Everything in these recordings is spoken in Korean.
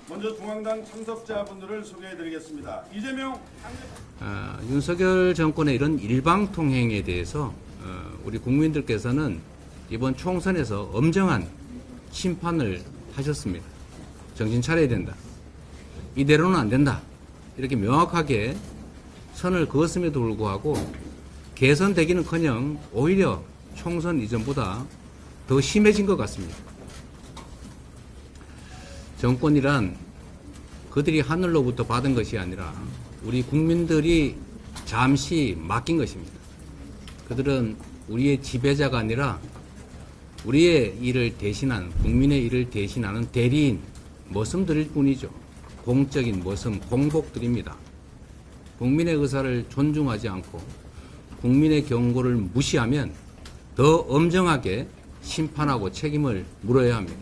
먼저 중앙당 참석자분들을 소개해드리겠습니다. 이재명 윤석열 정권의 이런 일방통행에 대해서 우리 국민들께서는 이번 총선에서 엄정한 심판을 하셨습니다. 정신 차려야 된다. 이대로는 안 된다. 이렇게 명확하게 선을 그었음에도 불구하고 개선되기는커녕 오히려 총선 이전보다 더 심해진 것 같습니다. 정권이란 그들이 하늘로부터 받은 것이 아니라 우리 국민들이 잠시 맡긴 것입니다. 그들은 우리의 지배자가 아니라 우리의 일을 대신한, 국민의 일을 대신하는 대리인, 머슴들일 뿐이죠. 공적인 머슴, 공복들입니다. 국민의 의사를 존중하지 않고 국민의 경고를 무시하면 더 엄정하게 심판하고 책임을 물어야 합니다.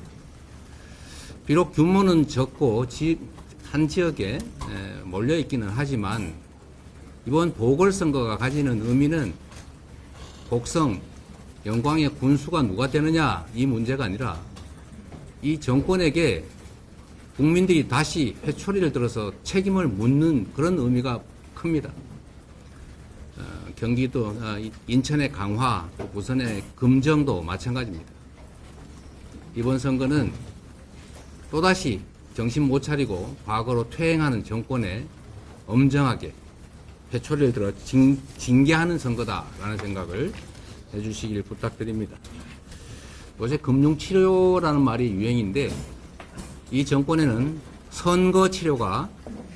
비록 규모는 적고 한 지역에 몰려있기는 하지만 이번 보궐선거가 가지는 의미는 곡성, 영광의 군수가 누가 되느냐 이 문제가 아니라 이 정권에게 국민들이 다시 회초리를 들어서 책임을 묻는 그런 의미가 큽니다. 경기도, 인천의 강화, 또 부산의 금정도 마찬가지입니다. 이번 선거는 또다시 정신 못 차리고 과거로 퇴행하는 정권에 엄정하게 회초리를 들어 징계하는 선거다라는 생각을 해주시길 부탁드립니다. 요새 금융치료라는 말이 유행인데 이 정권에는 선거치료가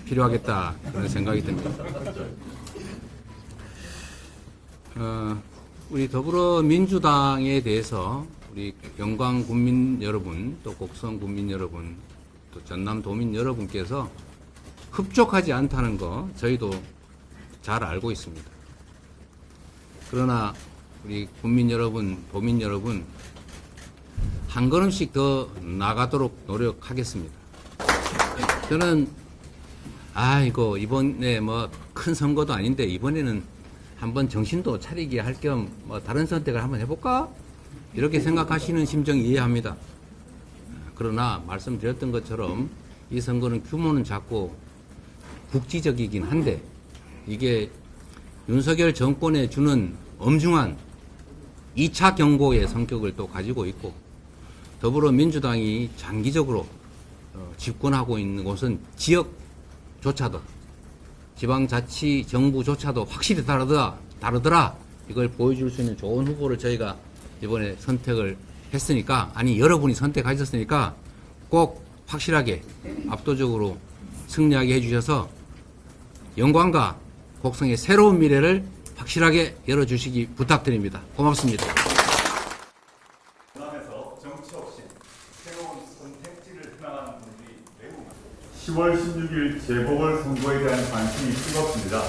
필요하겠다 그런 생각이 듭니다. 우리 더불어민주당에 대해서 우리 영광 국민 여러분, 또 곡성 국민 여러분, 또 전남 도민 여러분께서 흡족하지 않다는 거 저희도 잘 알고 있습니다. 그러나 우리 국민 여러분, 도민 여러분 한 걸음씩 더 나가도록 노력하겠습니다. 저는 이거 이번에 뭐 큰 선거도 아닌데 이번에는 한번 정신도 차리게 할 겸 뭐 다른 선택을 한번 해볼까? 이렇게 생각하시는 심정 이해합니다. 그러나 말씀드렸던 것처럼 이 선거는 규모는 작고 국지적이긴 한데 이게 윤석열 정권에 주는 엄중한 2차 경고의 성격을 또 가지고 있고 더불어민주당이 장기적으로 집권하고 있는 곳은 지역조차도 지방자치 정부조차도 확실히 다르더라. 이걸 보여줄 수 있는 좋은 후보를 저희가 이번에 선택을 했으니까, 여러분이 선택하셨으니까 꼭 확실하게 압도적으로 승리하게 해주셔서 영광과 곡성의 새로운 미래를 확실하게 열어주시기 부탁드립니다. 고맙습니다. 호남에서 정치 없이 새로운 선택지를 희망하는 분들이 매우 많습니다. 10월 16일 재보궐선거에 대한 관심이 뜨겁습니다.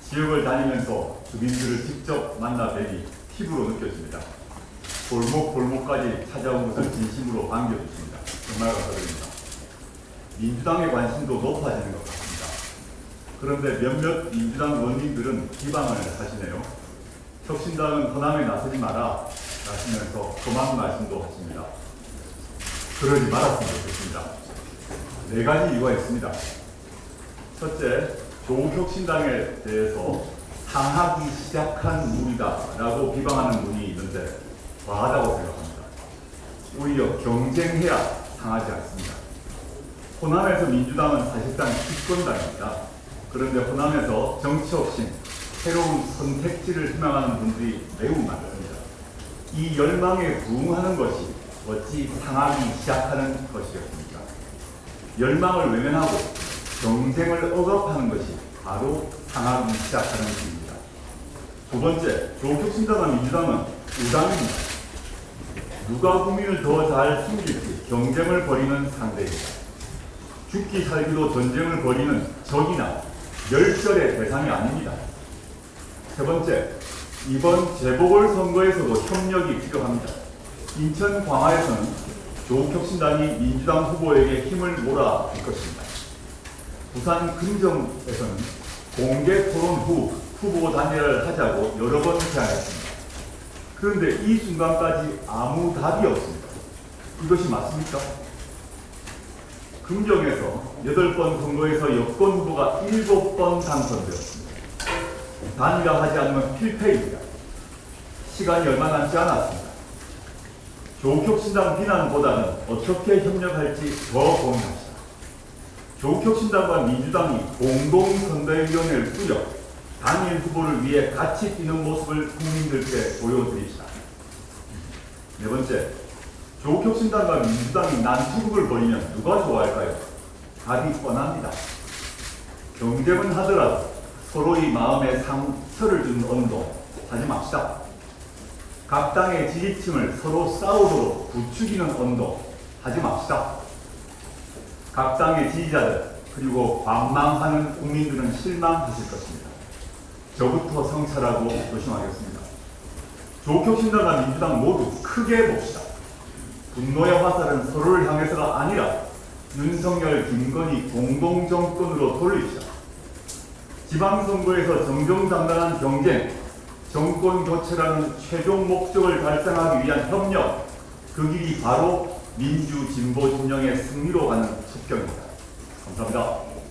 지역을 다니면서 주민들을 직접 만나 뵈니 피부로 느껴집니다. 골목골목까지 찾아온 것을 진심으로 반겨주십니다. 정말 감사드립니다. 민주당의 관심도 높아지는 것 같습니다. 그런데 몇몇 민주당 원님들은 비방을 하시네요. 혁신당은 호남에 나서지 마라 하시면서 험한 말씀도 하십니다. 그러지 말았으면 좋겠습니다. 4가지 이유가 있습니다. 첫째, 조국혁신당에 대해서 상하기 시작한 무리다라고 비방하는 분이 있는데 과하다고 생각합니다. 오히려 경쟁해야 상하지 않습니다. 호남에서 민주당은 사실상 집권당입니다. 그런데 호남에서 정치 혁신, 새로운 선택지를 희망하는 분들이 매우 많습니다. 이 열망에 부응하는 것이 어찌 상하기 시작하는 것이겠습니까? 열망을 외면하고 경쟁을 억압하는 것이 바로 상하기 시작하는 것입니다. 두 번째, 조국혁신당과 민주당은 우당입니다. 누가 국민을 더 잘 숨길지 경쟁을 벌이는 상대입니다. 죽기 살기로 전쟁을 벌이는 적이나 멸절의 대상이 아닙니다. 세 번째, 이번 재보궐선거에서도 협력이 필요합니다. 인천 광화에서는 조국혁신당이 민주당 후보에게 힘을 몰아줄 것입니다. 부산 금정에서는 공개 토론 후 후보 단일화를 하자고 여러 번 제안했습니다. 그런데 이 순간까지 아무 답이 없습니다. 이것이 맞습니까? 금정에서 8번 선거에서 여권 후보가 7번 당선되었습니다. 단일화하지 않으면 필패입니다. 시간이 얼마 남지 않았습니다. 조국혁신당 비난보다는 어떻게 협력할지 더 고민합시다. 조국혁신당과 민주당이 공동선대위원회를 꾸려 단일 후보를 위해 같이 뛰는 모습을 국민들께 보여드립시다. 네 번째, 조국혁신당과 민주당이 난투극을 벌이면 누가 좋아할까요? 답이 뻔합니다. 경쟁은 하더라도 서로의 마음에 상처를 주는 언도 하지 맙시다. 각 당의 지지층을 서로 싸우도록 부추기는 언도 하지 맙시다. 각 당의 지지자들 그리고 관망하는 국민들은 실망하실 것입니다. 저부터 성찰하고 조심하겠습니다. 조국혁신당과 민주당 모두 크게 봅시다. 분노의 화살은 서로를 향해서가 아니라 윤석열, 김건희 공동정권으로 돌립시다. 지방선거에서 정정당당한 경쟁, 정권 교체라는 최종 목적을 달성하기 위한 협력, 그 길이 바로 민주 진보 진영의 승리로 가는 습격입니다. 감사합니다.